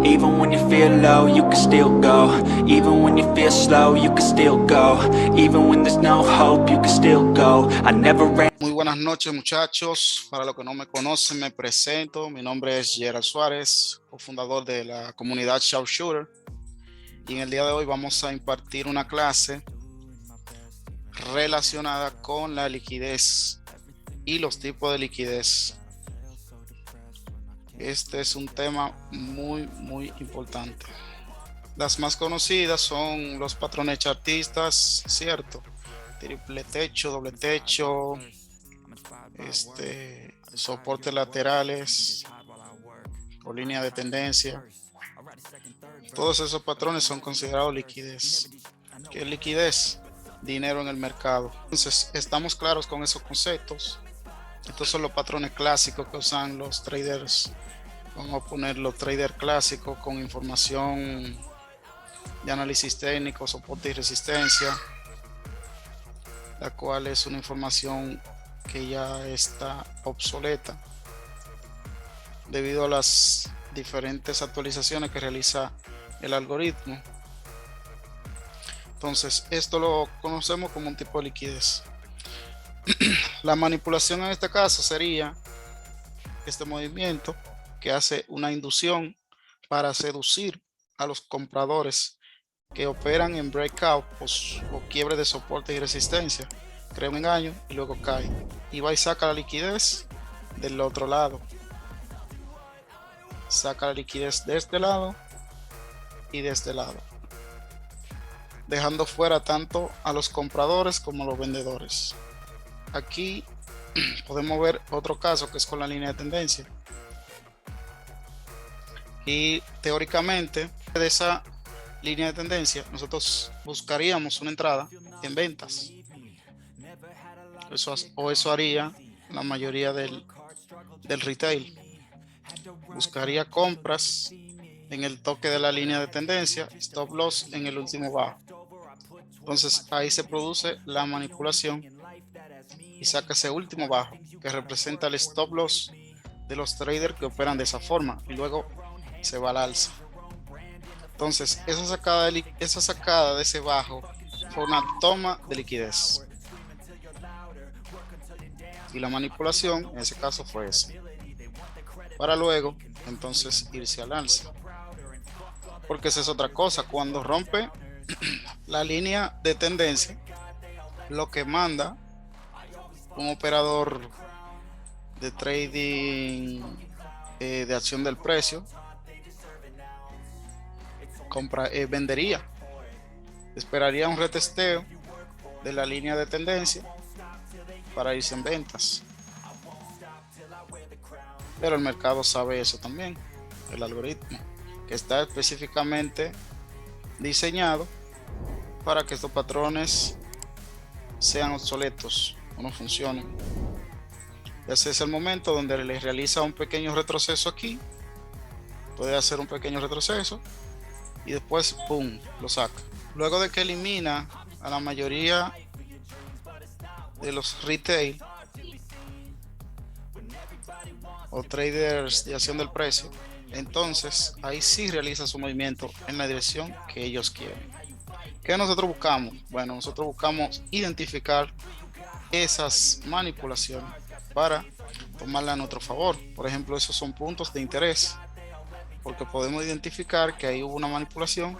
Even when you feel low, you can still go. Even when you feel slow, you can still go. Even when there's no hope, you can still go. I never ran. Muy buenas noches, muchachos. Para los que no me conocen, me presento. Mi nombre es Gerald Suárez, cofundador de la comunidad Sharpshooter. Y en el día de hoy vamos a impartir una clase relacionada con la liquidez y los tipos de liquidez. Este es un tema muy importante. Las más conocidas son los patrones chartistas, ¿cierto? Triple techo, doble techo, soportes laterales o línea de tendencia. Todos esos patrones son considerados liquidez. ¿Qué es liquidez? Dinero en el mercado. Entonces, estamos claros con esos conceptos. Estos son los patrones clásicos que usan los traders. Vamos a poner los traders clásicos con información de análisis técnico, soporte y resistencia, la cual es una información que ya está obsoleta debido a las diferentes actualizaciones que realiza el algoritmo. Entonces, esto lo conocemos como un tipo de liquidez. La manipulación en este caso sería este movimiento que hace una inducción para seducir a los compradores que operan en breakout o quiebre de soporte y resistencia. Crea un engaño y luego cae. Y va y saca la liquidez del otro lado. Saca la liquidez de este lado y de este lado, dejando fuera tanto a los compradores como a los vendedores. Aquí podemos ver otro caso que es con la línea de tendencia. Y teóricamente de esa línea de tendencia nosotros buscaríamos una entrada en ventas. Eso haría la mayoría del retail. Buscaría compras en el toque de la línea de tendencia, stop loss en el último bajo. Entonces ahí se produce la manipulación y saca ese último bajo que representa el stop loss de los traders que operan de esa forma y luego se va al alza. Entonces esa sacada de ese bajo fue una toma de liquidez y la manipulación en ese caso fue esa, para luego entonces irse al alza, porque esa es otra cosa. Cuando rompe la línea de tendencia, lo que manda un operador de trading de acción del precio vendería, esperaría un retesteo de la línea de tendencia para irse en ventas, pero el mercado sabe eso también. El algoritmo que está específicamente diseñado para que estos patrones sean obsoletos o no funcionen. Ese es el momento donde le realiza un pequeño retroceso aquí, puede hacer un pequeño retroceso y después pum, lo saca. Luego de que elimina a la mayoría de los retail o traders de acción del precio, entonces ahí sí realiza su movimiento en la dirección que ellos quieren. ¿Qué nosotros buscamos? Bueno, nosotros buscamos identificar esas manipulaciones para tomarla a nuestro favor. Por ejemplo, esos son puntos de interés, porque podemos identificar que ahí hubo una manipulación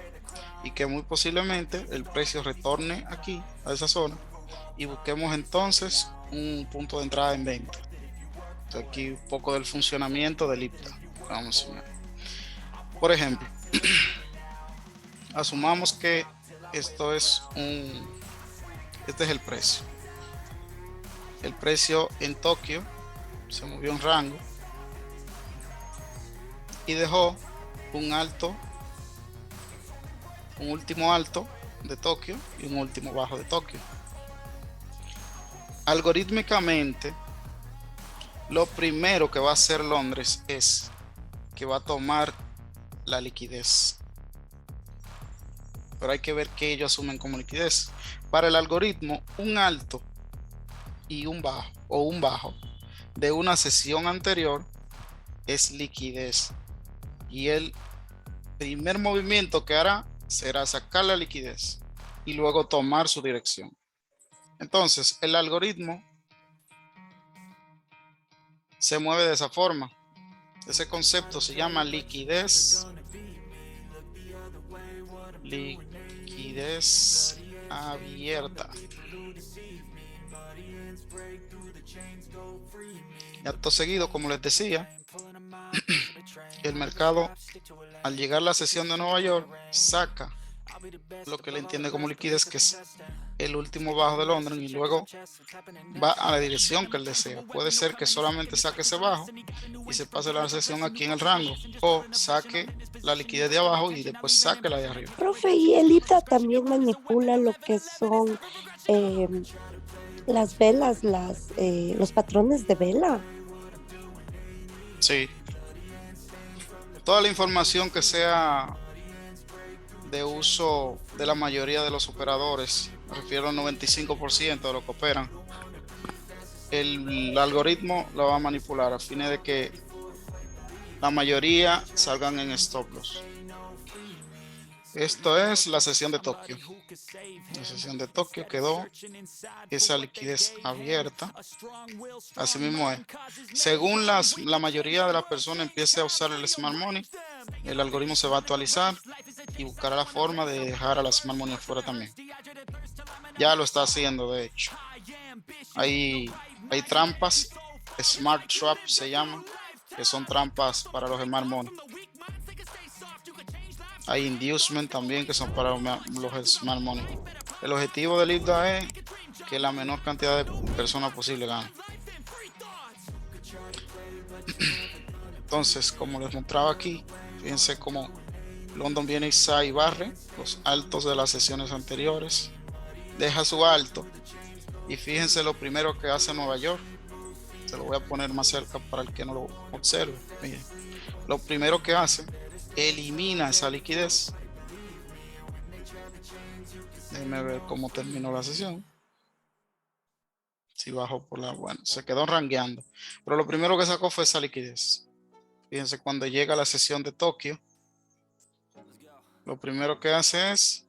y que muy posiblemente el precio retorne aquí a esa zona y busquemos entonces un punto de entrada en venta. Entonces, aquí un poco del funcionamiento del IPTA. Vamos a ver. Por ejemplo, asumamos que este es el precio. El precio en Tokio se movió en rango y dejó un último alto de Tokio y un último bajo de Tokio. Algorítmicamente, lo primero que va a hacer Londres es que va a tomar la liquidez, pero hay que ver qué ellos asumen como liquidez. Para el algoritmo, un alto y un bajo o un bajo de una sesión anterior es liquidez y él primer movimiento que hará será sacar la liquidez y luego tomar su dirección. Entonces, el algoritmo se mueve de esa forma. Ese concepto se llama liquidez abierta. Y acto seguido, como les decía, el mercado, al llegar a la sesión de Nueva York, saca lo que le entiende como liquidez, que es el último bajo de Londres, y luego va a la dirección que él desea. Puede ser que solamente saque ese bajo y se pase la sesión aquí en el rango, o saque la liquidez de abajo y después saque la de arriba. Profe, y Elita también manipula lo que son eh, las velas, los patrones de vela. Sí. Toda la información que sea de uso de la mayoría de los operadores, me refiero al 95% de los que operan, el algoritmo lo va a manipular a fines de que la mayoría salgan en stop loss. Esto es la sesión de Tokio. La sesión de Tokio quedó esa liquidez abierta. Así mismo es. Según la mayoría de las personas empiece a usar el Smart Money, el algoritmo se va a actualizar y buscará la forma de dejar a la Smart Money afuera también. Ya lo está haciendo, de hecho. Hay trampas, Smart Trap se llama, que son trampas para los Smart Money. Hay inducement también, que son para los Smart Money. El objetivo del IPDA es que la menor cantidad de personas posible gane. Entonces, como les mostraba aquí, fíjense cómo London viene y barre los altos de las sesiones anteriores, deja su alto, y fíjense lo primero que hace Nueva York. Se lo voy a poner más cerca para el que no lo observe. Miren, lo primero que hace, elimina esa liquidez. Déjenme ver cómo terminó la sesión. Si bajó por la... Bueno, se quedó rangueando. Pero lo primero que sacó fue esa liquidez. Fíjense, cuando llega a la sesión de Tokio, lo primero que hace es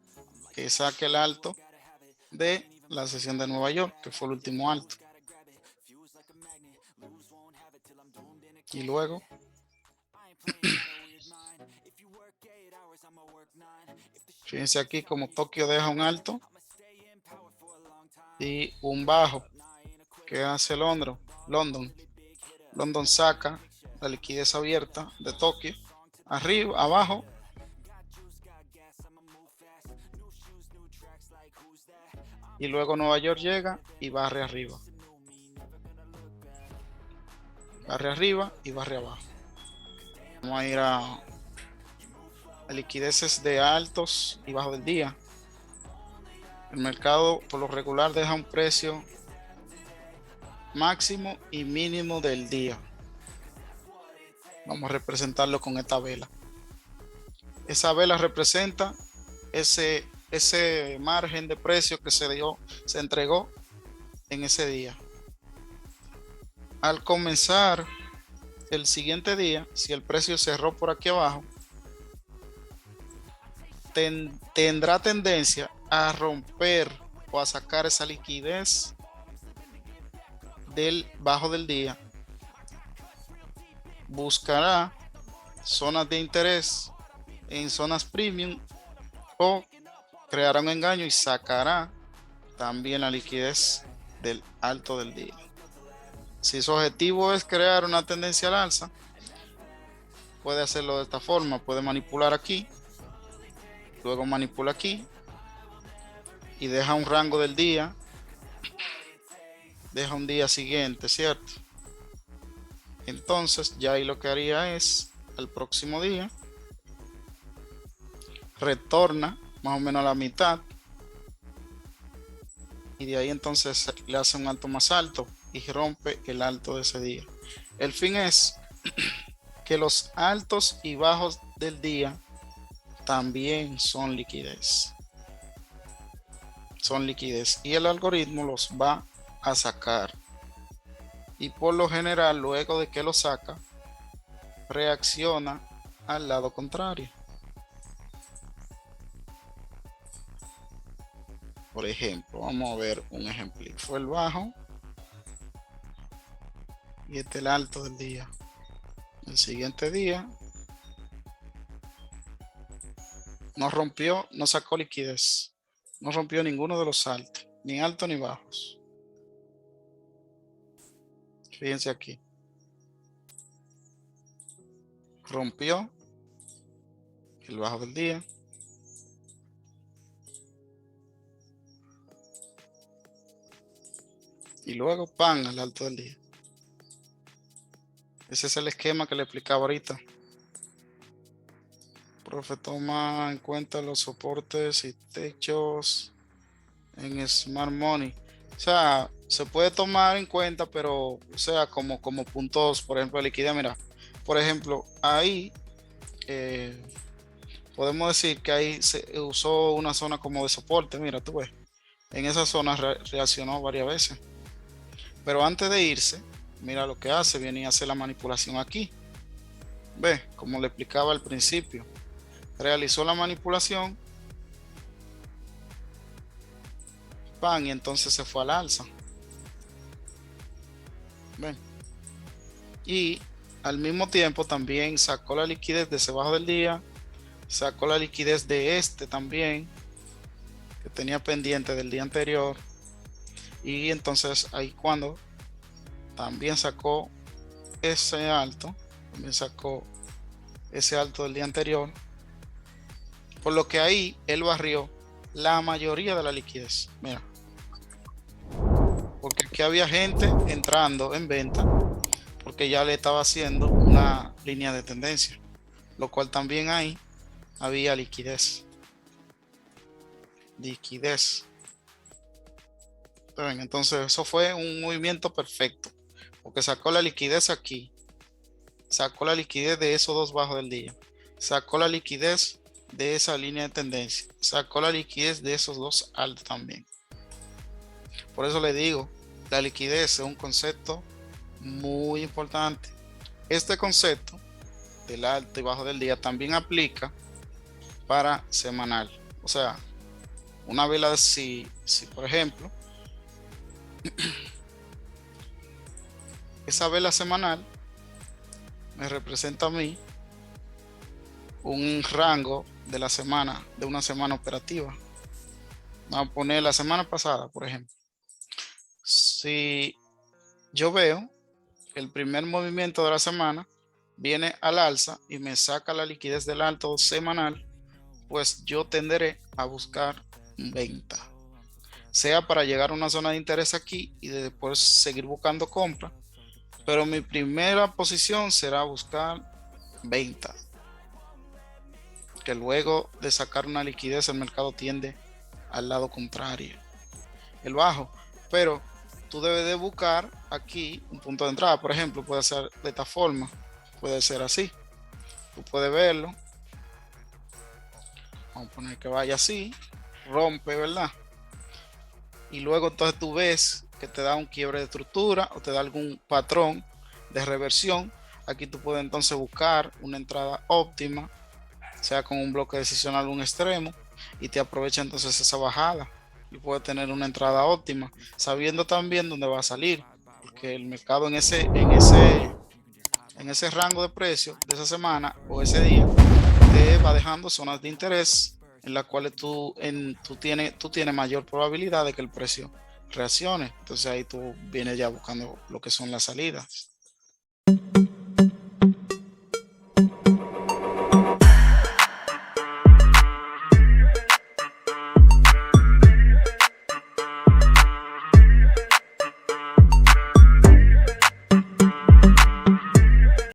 que saque el alto de la sesión de Nueva York, que fue el último alto. Y luego fíjense aquí como Tokio deja un alto y un bajo que hace London. London saca la liquidez abierta de Tokio, arriba, abajo, y luego Nueva York llega y barre arriba. Barre arriba y barre abajo. Vamos a ir a liquideces de altos y bajos del día. El mercado por lo regular deja un precio máximo y mínimo del día. Vamos a representarlo con esta vela. Esa vela representa ese margen de precio que se entregó en ese día. Al comenzar el siguiente día, si el precio cerró por aquí abajo, tendrá tendencia a romper o a sacar esa liquidez del bajo del día. Buscará zonas de interés en zonas premium o creará un engaño y sacará también la liquidez del alto del día. Si su objetivo es crear una tendencia al alza, puede hacerlo de esta forma. Puede manipular aquí, luego manipula aquí y deja un rango del día, deja un día siguiente, ¿cierto? Entonces ya ahí lo que haría es al próximo día retorna más o menos a la mitad y de ahí entonces le hace un alto más alto y rompe el alto de ese día. El fin es que los altos y bajos del día también son liquidez. Son liquidez y el algoritmo los va a sacar. Y por lo general, luego de que lo saca, reacciona al lado contrario. Por ejemplo, vamos a ver un ejemplo. Fue el bajo y este el alto del día. El siguiente día no rompió, no sacó liquidez. No rompió ninguno de los altos, ni altos ni bajos. Fíjense aquí. Rompió el bajo del día. Y luego pan al alto del día. Ese es el esquema que le explicaba ahorita. Profe, toma en cuenta los soportes y techos en Smart Money. O sea, se puede tomar en cuenta, pero, o sea, como puntos, por ejemplo, de liquidez. Mira, por ejemplo, ahí podemos decir que ahí se usó una zona como de soporte. Mira, tú ves, en esa zona reaccionó varias veces. Pero antes de irse, mira lo que hace, viene y hace la manipulación aquí. Ve, como le explicaba al principio, realizó la manipulación, pan, y entonces se fue al alza. Ven. Y al mismo tiempo también sacó la liquidez de ese bajo del día, sacó la liquidez de este también, que tenía pendiente del día anterior. Y entonces ahí cuando también sacó ese alto, también sacó ese alto del día anterior, por lo que ahí él barrió la mayoría de la liquidez. Mira, porque aquí había gente entrando en venta porque ya le estaba haciendo una línea de tendencia, lo cual también ahí había liquidez. Entonces eso fue un movimiento perfecto, porque sacó la liquidez aquí, sacó la liquidez de esos dos bajos del día, sacó la liquidez de esa línea de tendencia, sacó la liquidez de esos dos altos también. Por eso le digo, la liquidez es un concepto muy importante. Este concepto del alto y bajo del día también aplica para semanal. O sea, una vela, si por ejemplo esa vela semanal me representa a mí un rango de la semana, de una semana operativa. Vamos a poner la semana pasada, por ejemplo. Si yo veo el primer movimiento de la semana viene al alza y me saca la liquidez del alto semanal, pues yo tenderé a buscar venta, sea para llegar a una zona de interés aquí y después seguir buscando compra, pero mi primera posición será buscar venta, que luego de sacar una liquidez el mercado tiende al lado contrario, el bajo, pero tú debes de buscar aquí un punto de entrada. Por ejemplo, puede ser de esta forma, puede ser así, tú puedes verlo, vamos a poner que vaya así, rompe, ¿verdad? Y luego entonces tú ves que te da un quiebre de estructura o te da algún patrón de reversión. Aquí tú puedes entonces buscar una entrada óptima, sea con un bloque decisional un extremo, y te aprovecha entonces esa bajada y puedes tener una entrada óptima, sabiendo también dónde va a salir, porque el mercado en ese rango de precio de esa semana o ese día te va dejando zonas de interés en las cuales tú tienes mayor probabilidad de que el precio reaccione. Entonces ahí tú vienes ya buscando lo que son las salidas.